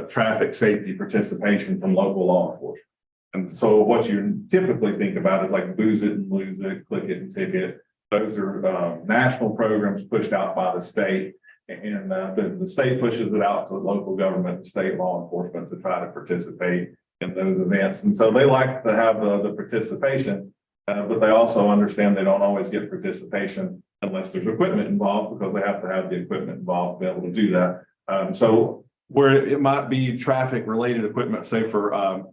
traffic safety participation from local law enforcement. And so what you typically think about is like booze it and lose it, click it and ticket. Those are national programs pushed out by the state, and the state pushes it out to the local government, state law enforcement to try to participate in those events. And so they like to have the participation, but they also understand they don't always get participation unless there's equipment involved, because they have to have the equipment involved to be able to do that. So where it might be traffic related equipment, say for a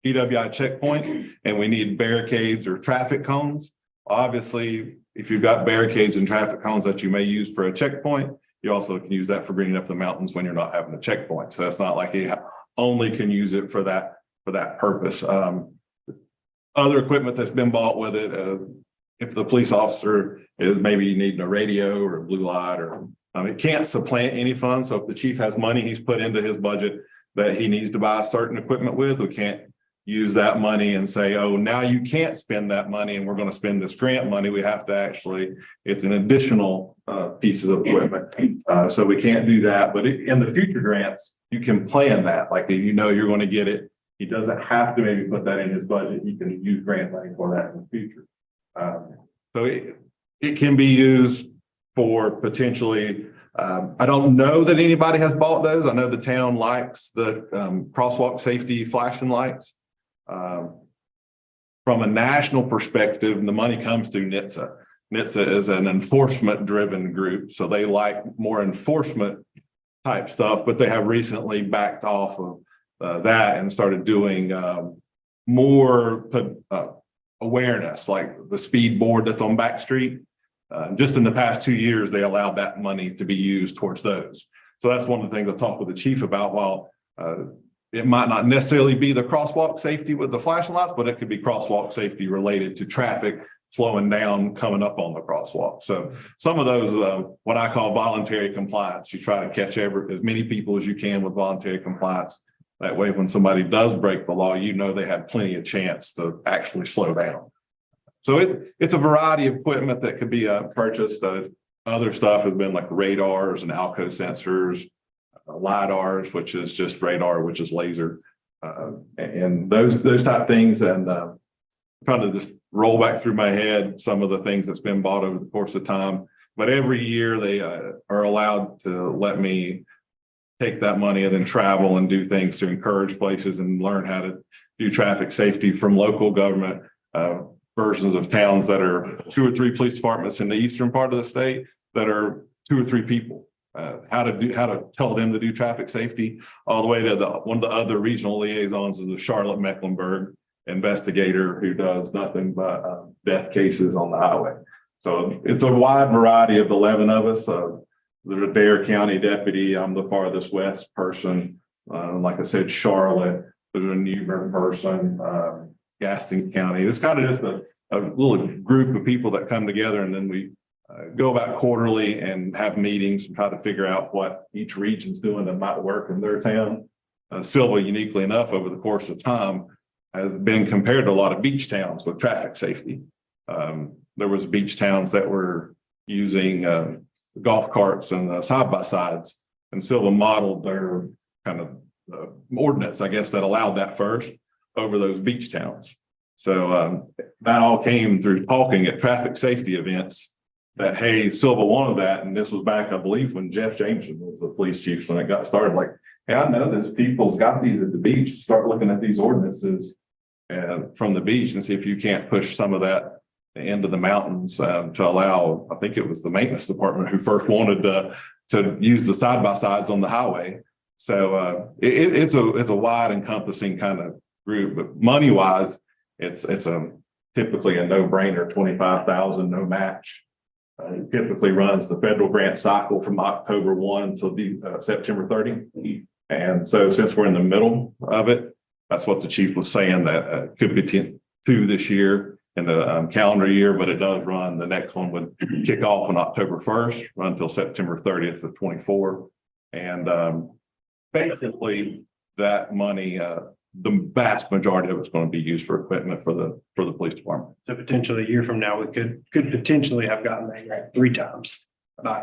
DWI checkpoint, and we need barricades or traffic cones. Obviously, if you've got barricades and traffic cones that you may use for a checkpoint, you also can use that for bringing up the mountains when you're not having a checkpoint. So that's not like you only can use it for that purpose. Other equipment that's been bought with it, if the police officer is maybe needing a radio or a blue light, or it can't supplant any funds. So if the chief has money he's put into his budget that he needs to buy certain equipment with, we can't use that money and say, oh, now you can't spend that money and we're going to spend this grant money. We have to actually, it's an additional pieces of equipment. So we can't do that. But in the future grants, you can plan that. Like if you know you're going to get it, he doesn't have to maybe put that in his budget. He can use grant money for that in the future. So it can be used for potentially, I don't know that anybody has bought those. I know the town likes the crosswalk safety flashing lights. From a national perspective, the money comes through NHTSA. NHTSA is an enforcement driven group, so they like more enforcement type stuff, but they have recently backed off of that and started doing more awareness, like the speed board that's on Back Street. Just in the past 2 years, they allowed that money to be used towards those. So that's one of the things I talked with the chief about. While it might not necessarily be the crosswalk safety with the flashing lights, but it could be crosswalk safety related to traffic slowing down coming up on the crosswalk. So some of those, what I call voluntary compliance, you try to catch as many people as you can with voluntary compliance. That way, when somebody does break the law, you know they had plenty of chance to actually slow down. So it's a variety of equipment that could be purchased. Other stuff has been like radars and ALCO sensors, LIDARs, which is just radar, which is laser, and those type of things. And trying to just roll back through my head some of the things that's been bought over the course of time. But every year they are allowed to let me take that money and then travel and do things to encourage places and learn how to do traffic safety from local government. Versions of towns that are 2 or 3 police departments in the eastern part of the state that are 2 or 3 people. How to tell them to do traffic safety, all the way to one of the other regional liaisons is the Charlotte Mecklenburg investigator who does nothing but death cases on the highway. So it's a wide variety of 11 of us. There's a Dare County deputy. I'm the farthest west person. Like I said, Charlotte. There's a New Bern person. Gaston County. It's kind of just a little group of people that come together, and then we go about quarterly and have meetings and try to figure out what each region's doing that might work in their town. Sylva, uniquely enough, over the course of time, has been compared to a lot of beach towns with traffic safety. There was beach towns that were using golf carts and side-by-sides, and Sylva modeled their kind of ordinance, I guess, that allowed that first over those beach towns. So that all came through talking at traffic safety events that, hey, Silva wanted that, and this was back, I believe, when Jeff Jameson was the police chief, when it got started, like, hey, I know this people's got these at the beach, start looking at these ordinances from the beach and see if you can't push some of that into the mountains to allow, I think it was the maintenance department who first wanted to use the side-by-sides on the highway. So it's a wide encompassing kind of group, but money-wise, it's typically a no-brainer, 25,000, no match. It typically runs the federal grant cycle from October 1 until September 30. And so since we're in the middle of it, that's what the chief was saying, that could be 2 this year in the calendar year, but it does run. The next one would kick off on October 1st, run until September 30th of 24. And basically that money, the vast majority of it's going to be used for equipment for the police department. So potentially a year from now, we could potentially have gotten that grant 3 times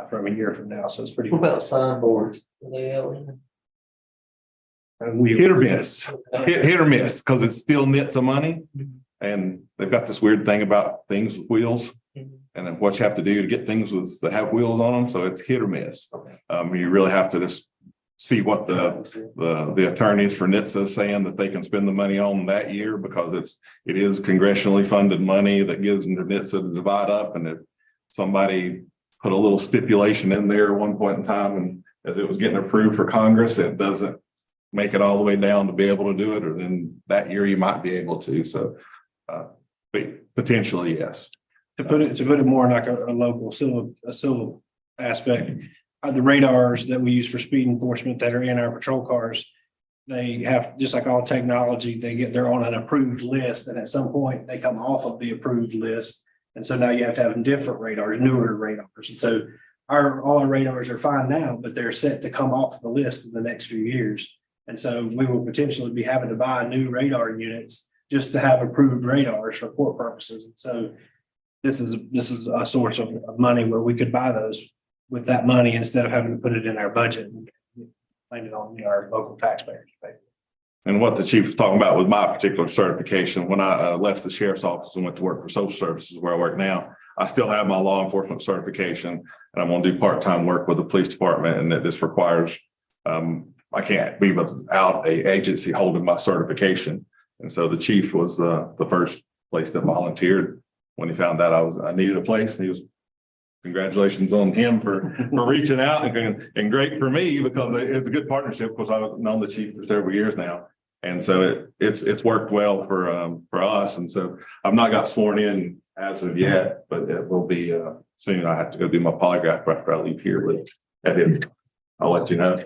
from a year from now. So it's pretty. What about signboards? Hit or miss, hit or miss, because it's still nits of money. And they've got this weird thing about things with wheels and then what you have to do to get things that have wheels on them. So it's hit or miss. You really have to just see what the attorneys for NHTSA is saying that they can spend the money on that year, because it is congressionally funded money that gives them to NHTSA to divide up. And if somebody put a little stipulation in there at one point in time, and as it was getting approved for Congress, it doesn't make it all the way down to be able to do it, or then that year you might be able to. So but potentially, yes. To put it more like a local civil aspect, the radars that we use for speed enforcement that are in our patrol cars, they have, just like all technology, they're on an approved list, and at some point they come off of the approved list. And so now you have to have different radars, newer radars. And so all our radars are fine now, but they're set to come off the list in the next few years. And so we will potentially be having to buy new radar units just to have approved radars for court purposes. And so this is a source of money where we could buy those with that money instead of having to put it in our budget and blame it on our local taxpayers. And what the chief was talking about with my particular certification, when I left the sheriff's office and went to work for social services where I work now, I still have my law enforcement certification, and I'm going to do part-time work with the police department. And that this requires, I can't be without an agency holding my certification. And so the chief was the first place that volunteered when he found out I needed a place. And he was, congratulations on him for reaching out, and great for me, because it's a good partnership, because I've known the chief for several years now. And so it's worked well for us. And so I've not got sworn in as of yet, but it will be soon. I have to go do my polygraph after I leave here, but I'll let you know.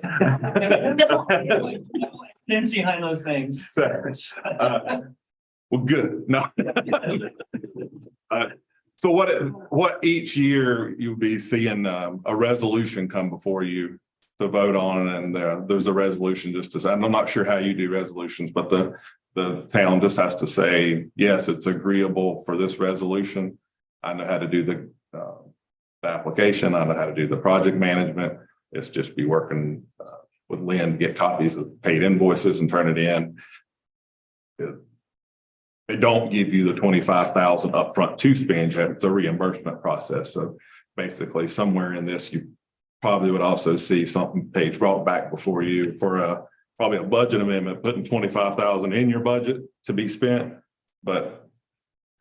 Didn't see behind those things. Well, good. No. So what each year you'll be seeing a resolution come before you to vote on, and there's a resolution just to say, I'm not sure how you do resolutions, but the town just has to say, yes, it's agreeable for this resolution. I know how to do the application. I know how to do the project management. It's just be working with Lynn to get copies of paid invoices and turn it in. They don't give you the 25,000 upfront to spend yet. It's a reimbursement process. So basically, somewhere in this, you probably would also see something page brought back before you for probably a budget amendment, putting 25,000 in your budget to be spent. But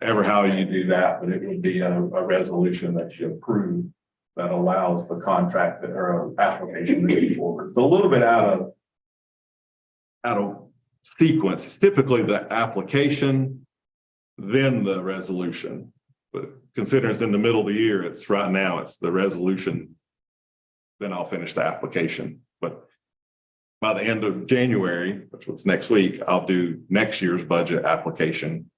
ever how you do that, but it would be a resolution that you approve that allows the contract or application to be forward. It's a little bit out of sequence. It's typically the application, then the resolution. But considering it's in the middle of the year, it's right now, it's the resolution, then I'll finish the application. But by the end of January, which was next week, I'll do next year's budget application,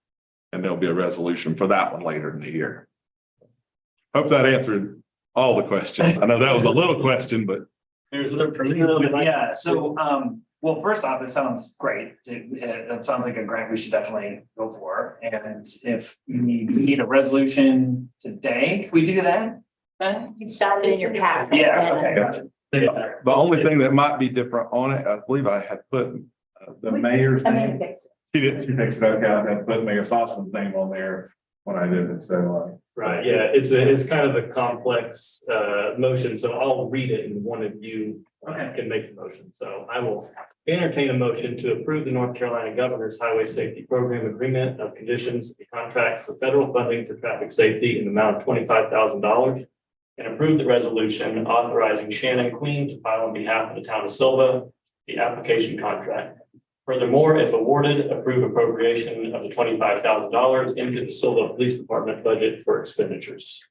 and there'll be a resolution for that one later in the year. Hope that answered all the questions. I know that was a little question, but There's a little bit, yeah. So, well, first off, it sounds great. It sounds like a grant we should definitely go for. And if we need a resolution today, can we do that? You started in your packet. Yeah, okay. Gotcha. the only thing that might be different on it, I believe I had put the mayor's name. She didn't, she fixed it. Okay, I had put Mayor Sosman's name on there. when I did it, so. Right, yeah, it's kind of a complex motion, so I'll read it and one of you can make the motion. So I will entertain a motion to approve the North Carolina Governor's Highway Safety Program Agreement of Conditions and Contract for federal funding for traffic safety in the amount of $25,000 and approve the resolution authorizing Shannon Queen to file on behalf of the town of Silva the application contract. Furthermore, if awarded, approve appropriation of the $25,000 into the Silva Police Department budget for expenditures.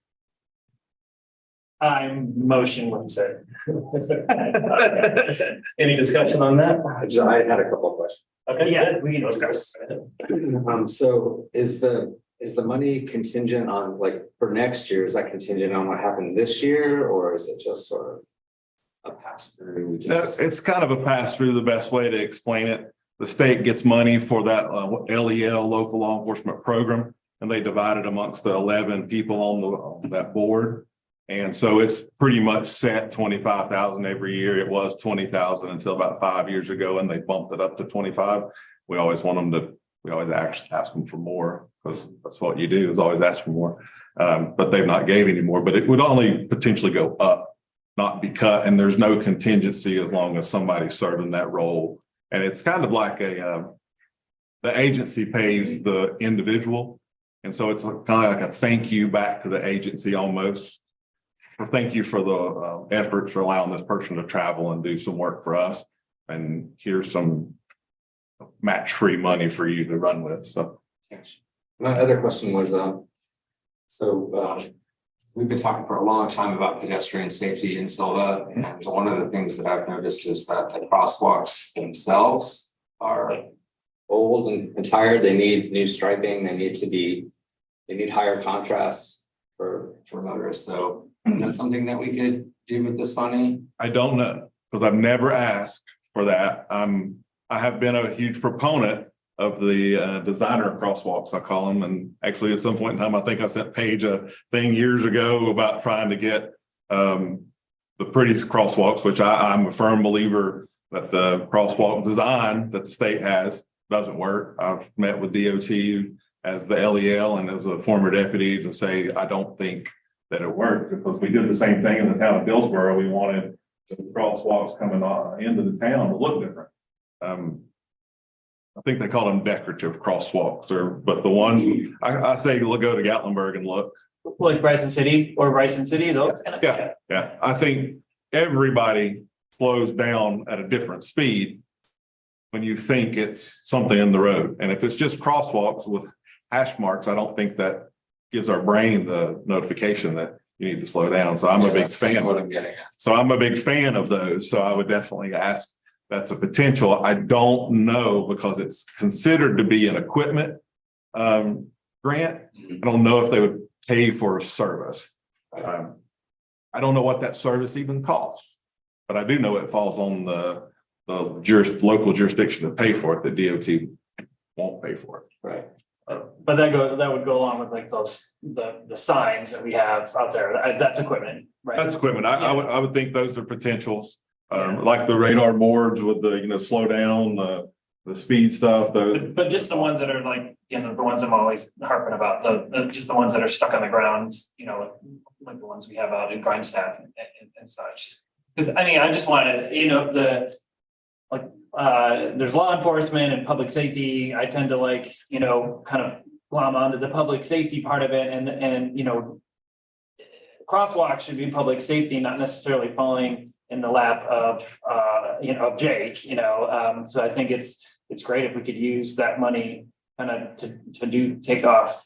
I'm motion what you said. Any discussion on that? I had a couple of questions. Okay, Yeah, we can discuss. So is the money contingent on, like, for next year, is that contingent on what happened this year, or is it just sort of a pass through? We just- It's kind of a pass through, the best way to explain it. The state gets money for that LEL, local law enforcement program, and they divide it amongst the 11 people on that board. And so it's pretty much set 25,000 every year. It was 20,000 until about 5 years ago, and they bumped it up to 25. We always ask them for more, because that's what you do, is always ask for more. But they've not gave any more, but it would only potentially go up, not be cut, and there's no contingency as long as somebody's serving that role. And it's kind of like the agency pays the individual. And so it's kind of like a thank you back to the agency almost. For thank you for the efforts for allowing this person to travel and do some work for us. And here's some match-free money for you to run with, so. My other question was, we've been talking for a long time about pedestrian safety in Silva, and one of the things that I've noticed is that the crosswalks themselves are old and tired. They need new striping. They need higher contrast for motorists. So is that something that we could do with this money? I don't know, because I've never asked for that. I have been a huge proponent of the designer crosswalks, I call them. And actually, at some point in time, I think I sent Paige a thing years ago about trying to get the prettiest crosswalks, which I'm a firm believer that the crosswalk design that the state has doesn't work. I've met with DOT as the LEL and as a former deputy to say, I don't think that it worked, because we did the same thing in the town of Dillsboro. We wanted the crosswalks coming into the town to look different. I think they call them decorative crosswalks, but the ones I say, go to Gatlinburg and look. Like Bryson City, those kind of. Yeah. I think everybody slows down at a different speed when you think it's something in the road. And if it's just crosswalks with hash marks, I don't think that gives our brain the notification that you need to slow down. So I'm a big fan. What I'm getting at. So I'm a big fan of those. So I would definitely ask. That's a potential. I don't know, because it's considered to be an equipment grant. I don't know if they would pay for a service. I don't know what that service even costs, but I do know it falls on the local jurisdiction to pay for it. The DOT won't pay for it. Right. But that would go along with like the signs that we have out there. That's equipment, right? That's equipment. I would think those are potentials. Like the radar boards with the, slow down, the speed stuff, But just the ones that are like, the ones I'm always harping about, just the ones that are stuck on the ground, like the ones we have out in Grindstaff and such. Because I just wanted, there's law enforcement and public safety. I tend to kind of glom onto the public safety part of it, and crosswalks should be public safety, not necessarily falling in the lap of Jake, so I think it's great if we could use that money kind of to take off.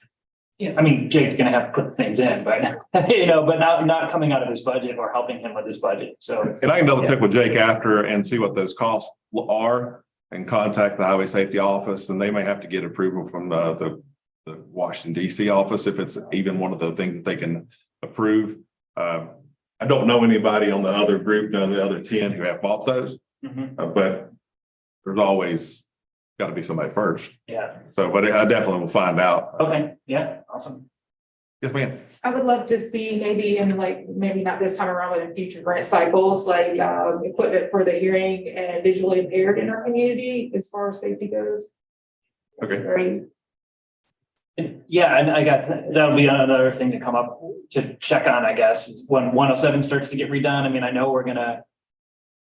Jake's gonna have to put things in, but but not coming out of his budget or helping him with his budget. So and I can double check with Jake after and see what those costs are and contact the highway safety office, and they may have to get approval from the Washington DC office if it's even one of the things that they can approve. I don't know anybody on the other group, none of the other 10 who have bought those, but there's always got to be somebody first. Yeah. So, but I definitely will find out. Okay. Yeah. Awesome. Yes, ma'am. I would love to see maybe maybe not this time around, but in future grant cycles, equipment for the hearing and visually impaired in our community as far as safety goes. Okay. Great. Yeah, and I got, that'll be another thing to come up to check on, I guess, is when 107 starts to get redone. I mean, I know we're gonna.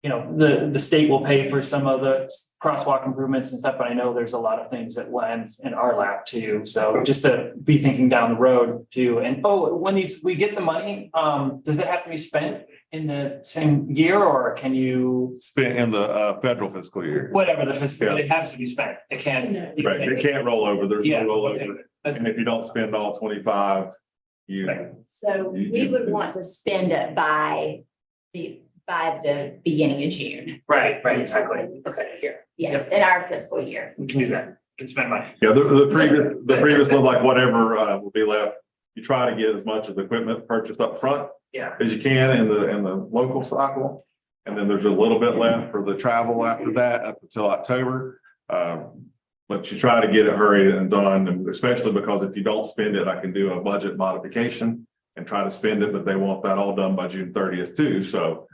You know, the state will pay for some of the crosswalk improvements and stuff, but I know there's a lot of things that land in our lap too. So just to be thinking down the road too. And when we get the money, does it have to be spent in the same year or can you? Spent in the federal fiscal year. Whatever the fiscal, it has to be spent. It can't. Right, it can't roll over. There's Yeah, no okay. rollover. And if you don't spend all 25, Right. So we would want to spend it by the beginning of June. Right, exactly. Okay. Yes, in our fiscal year. We can do that. We can spend money. Yeah, the previous one, like whatever will be left, you try to get as much of the equipment purchased up front Yeah. as you can in the local cycle. And then there's a little bit left for the travel after that up until October. But you try to get it hurried and done, and especially because if you don't spend it, I can do a budget modification and try to spend it, but they want that all done by June 30th too. So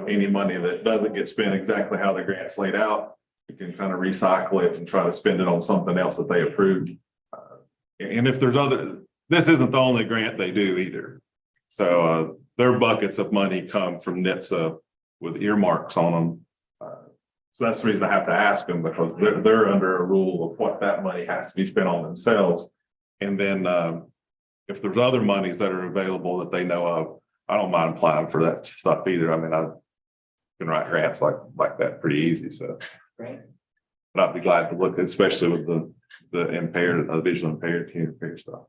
any money that doesn't get spent exactly how the grant's laid out, you can kind of recycle it and try to spend it on something else that they approved. And if there's this isn't the only grant they do either. So their buckets of money come from NHTSA with earmarks on them. So that's the reason I have to ask them, because they're under a rule of what that money has to be spent on themselves. And then if there's other monies that are available that they know of, I don't mind applying for that stuff either. I mean, I can write grants like that pretty easy, so. Right. But I'd be glad to look, especially with the impaired, visually impaired stuff.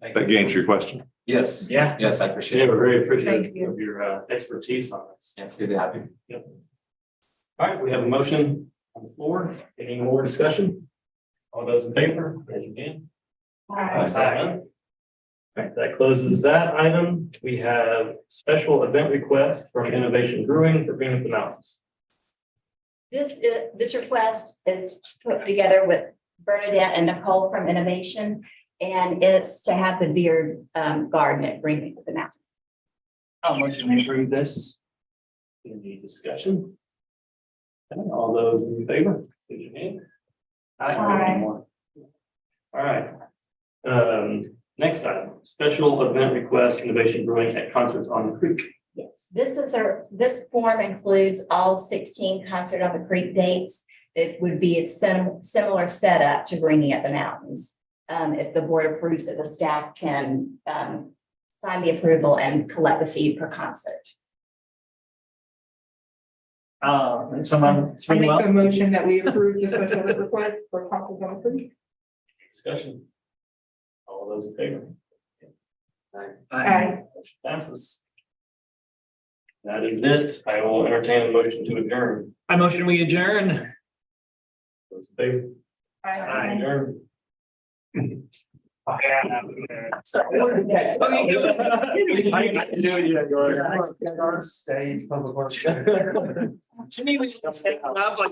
That answers your question. Yes. Yeah. Yes, I appreciate it. We're very appreciative Thank you. of your expertise on this. Yeah, it's good to have you. Yep. All right, we have a motion on the floor. Any more discussion? All those in favor, raise your hand. Aye. All right, that closes that item. We have special event request from Innovation Brewing for Green Up the Mountains. This request is put together with Bernadette and Nicole from Innovation, and it's to have the beer garden at Green Up the Mountains. How much do we approve this? Any discussion? Okay, all those in favor, raise your hand. Aye. All right. Next item, special event request, Innovation Brewing at Concerts on the Creek. Yes, this form includes all 16 Concert on the Creek dates. It would be a similar setup to Bringing Up the Mountains. If the board approves it, the staff can sign the approval and collect the fee per concert. And someone. I make a motion that we approve the special event request for Conference on the Creek. Discussion. All those in favor? Aye. Motion passes. That is it. I will entertain a motion to adjourn. I motion we adjourn. Those in favor? Aye. Adjourn. Stage public works. To me, we should stay up like.